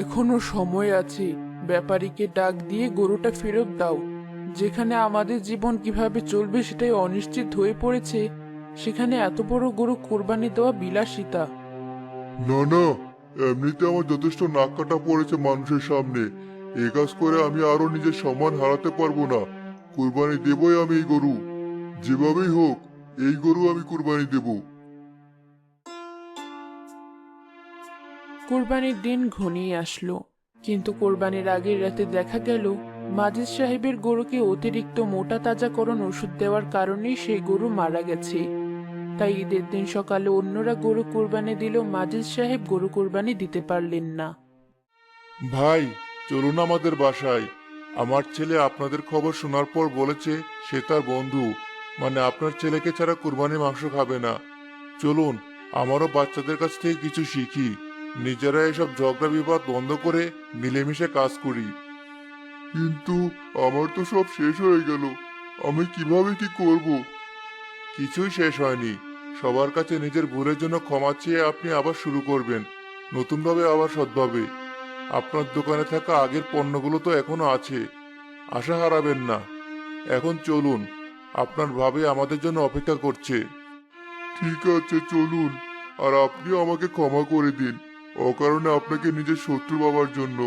এখনো সময় আছে। ব্যাপারীকে ডাক দিয়ে গরুটা ফেরত দাও। যেখানে আমাদের জীবন কিভাবে চলবে সেটাই অনিশ্চিত হয়ে পড়েছে, সেখানে এত বড় গরু কোরবানি দেওয়া বিলাসিতা। না না, এমনিতে আমার যথেষ্ট নাক কাটা পড়েছে মানুষের সামনে। এই কাজ করে আমি আরো নিজের সম্মান হারাতে পারবো না। কুরবানি দেবই আমি এই গরু, যেভাবেই হোক এই গরু আমি কুরবানি দেব। কোরবানির দিন ঘনিয়ে আসলো, কিন্তু কোরবানির আগের রাতে দেখা গেল মাজিদ সাহেবের গরুকে অতিরিক্ত মোটা তাজাকরণ ওষুধ দেওয়ার কারণেই সেই গরু মারা গেছে। তাই ঈদের দিন সকালে অন্যরা গরু কোরবানি দিল, মাজিদ সাহেব গরু কোরবানি দিতে পারলেন না। ভাই, চলুন আমাদের বাসায়। আমার ছেলে আপনাদের খবর শোনার পর বলেছে সে তার বন্ধু, মানে আপনার ছেলেকে ছাড়া কুরবানি মাংস খাবে না। চলুন, আমারও বাচ্চাদের কাছ থেকে কিছু শিখি। নিজেরা এসব ঝগড়া বিবাদ বন্ধ করে মিলেমিশে কাজ করি। কিন্তু আমার তো সব শেষ হয়ে গেল, আমি কিভাবে কি করব? কিছুই শেষ হয়নি। সবার কাছে নিজের ভুলের জন্য ক্ষমা চেয়ে আপনি আবার শুরু করবেন, নতুনভাবে, আবার সৎভাবে। আপনার দোকানে থাকা আগের পণ্যগুলো তো এখনো আছে, আশা হারাবেন না। এখন চলুন, আপনার ভাবে আমাদের জন্য অপেক্ষা করছে। ঠিক আছে, চলুন। আর আপনিও আমাকে ক্ষমা করে দিন, অকারণে আপনাকে নিজের শত্রু ভাবার জন্য।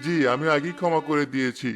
জি, আমি আগেই ক্ষমা করে দিয়েছি।